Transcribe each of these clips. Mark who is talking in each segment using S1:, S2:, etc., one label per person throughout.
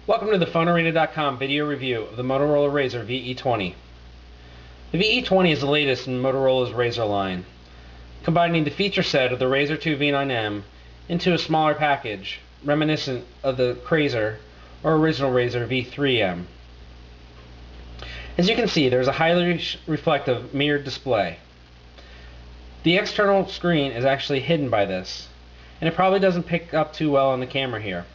S1: Welcome to the PhoneArena.com video review of the Motorola Razr VE20. The VE20 is the latest in Motorola's Razr line, combining the feature set of the Razr 2 V9M into a smaller package, reminiscent of the Razr or original Razr V3M. As you can see, there is a highly reflective mirrored display. The external screen is actually hidden by this, and it probably doesn't pick up too well on the camera here.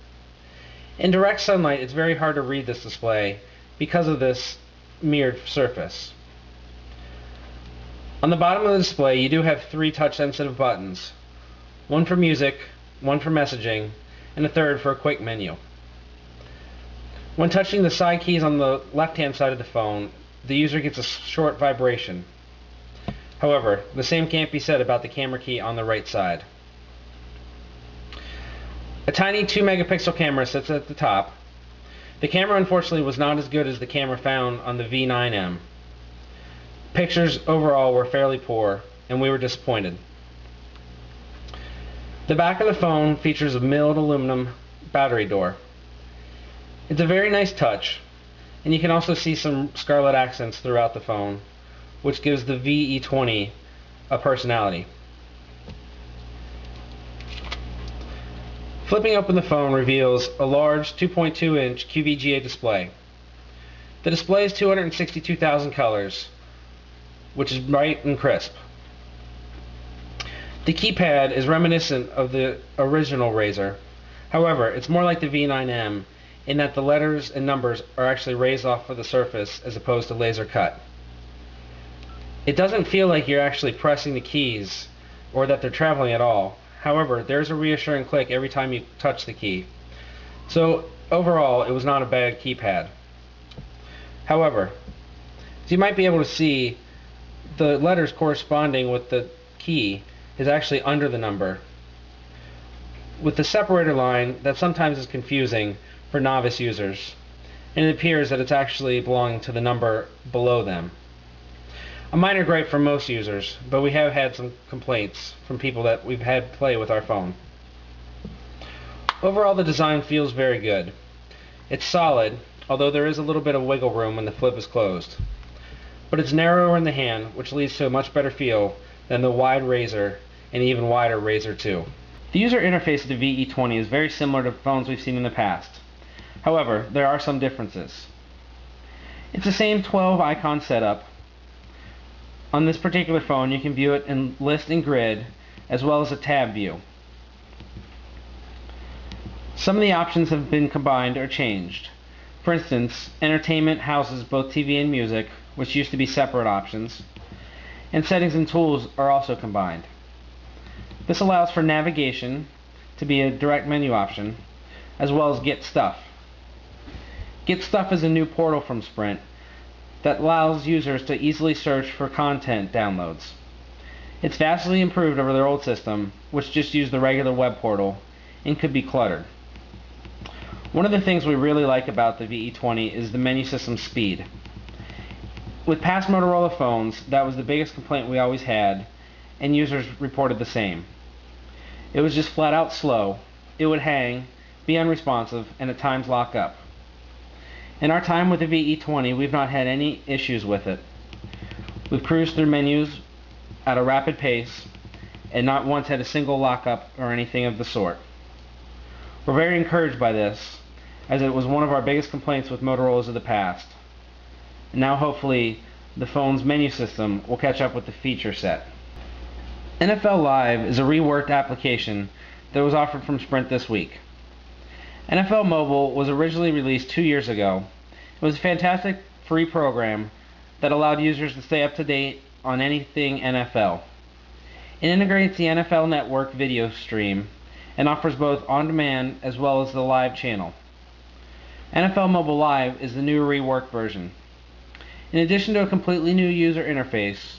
S1: In direct sunlight, it's very hard to read this display because of this mirrored surface. On the bottom of the display, you do have 3 touch-sensitive buttons, one for music, one for messaging, and a third for a quick menu. When touching the side keys on the left-hand side of the phone, the user gets a short vibration. However, the same can't be said about the camera key on the right side. A tiny 2-megapixel camera sits at the top. The camera unfortunately was not as good as the camera found on the V9M. Pictures overall were fairly poor, and we were disappointed. The back of the phone features a milled aluminum battery door. It's a very nice touch, and you can also see some scarlet accents throughout the phone, which gives the VE20 a personality. Flipping open the phone reveals a large 2.2-inch QVGA display. The display is 262,000 colors, which is bright and crisp. The keypad is reminiscent of the original Razr. However, it's more like the V9M in that the letters and numbers are actually raised off of the surface as opposed to laser cut. It doesn't feel like you're actually pressing the keys or that they're traveling at all. However, there's a reassuring click every time you touch the key. So overall, it was not a bad keypad. However, as you might be able to see, the letters corresponding with the key is actually under the number, with the separator line that sometimes is confusing for novice users, and it appears that it's actually belonging to the number below them. A minor gripe for most users, but we have had some complaints from people that we've had play with our phone. Overall, the design feels very good. It's solid, although there is a little bit of wiggle room when the flip is closed. But it's narrower in the hand, which leads to a much better feel than the wide Razr and even wider Razr 2. The user interface of the VE20 is very similar to phones we've seen in the past. However, there are some differences. It's the same 12-icon setup. On this particular phone, you can view it in list and grid, as well as a tab view. Some of the options have been combined or changed. For instance, entertainment houses both TV and music, which used to be separate options, and settings and tools are also combined. This allows for navigation to be a direct menu option, as well as Get Stuff. Get Stuff is a new portal from Sprint that allows users to easily search for content downloads. It's vastly improved over their old system, which just used the regular web portal and could be cluttered. One of the things we really like about the VE20 is the menu system speed. With past Motorola phones, that was the biggest complaint we always had, and users reported the same. It was just flat out slow, it would hang, be unresponsive, and at times lock up. In our time with the VE20, we've not had any issues with it. We've cruised through menus at a rapid pace and not once had a single lockup or anything of the sort. We're very encouraged by this, as it was one of our biggest complaints with Motorola's of the past. And now hopefully the phone's menu system will catch up with the feature set. NFL Live is a reworked application that was offered from Sprint this week. NFL Mobile was originally released 2 years ago. It was a fantastic free program that allowed users to stay up to date on anything NFL. It integrates the NFL Network video stream and offers both on-demand as well as the live channel. NFL Mobile Live is the new reworked version. In addition to a completely new user interface,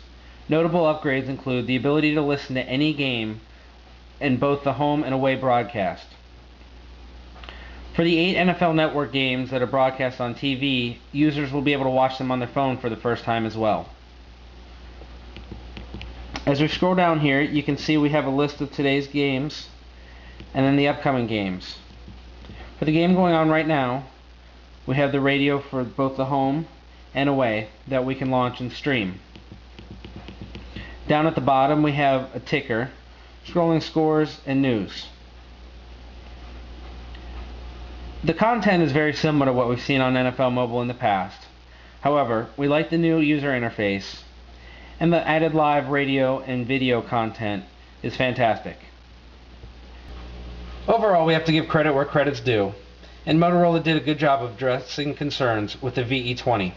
S1: notable upgrades include the ability to listen to any game in both the home and away broadcast. For the 8 NFL Network games that are broadcast on TV, users will be able to watch them on their phone for the first time as well. As we scroll down here, you can see we have a list of today's games and then the upcoming games. For the game going on right now, We have the radio for both the home and away that we can launch and stream. Down at the bottom we have a ticker, scrolling scores and news. The content is very similar to what we've seen on NFL Mobile in the past. However, we like the new user interface, and the added live radio and video content is fantastic. Overall, we have to give credit where credit's due, and Motorola did a good job of addressing concerns with the VE20.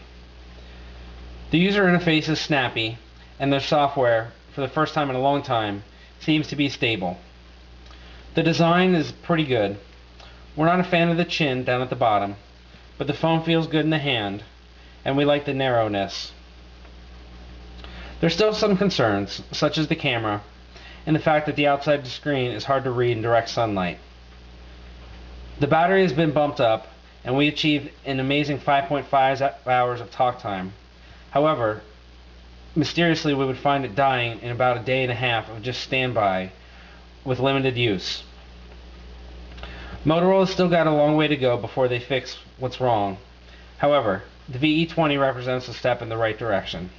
S1: The user interface is snappy, and their software, for the first time in a long time, seems to be stable. The design is pretty good. We're not a fan of the chin down at the bottom, but the phone feels good in the hand, and we like the narrowness. There's still some concerns, such as the camera, and the fact that the outside of the screen is hard to read in direct sunlight. The battery has been bumped up, and we achieved an amazing 5.5 hours of talk time. However, mysteriously we would find it dying in about a day and a half of just standby with limited use. Motorola's still got a long way to go before they fix what's wrong. However, the VE20 represents a step in the right direction.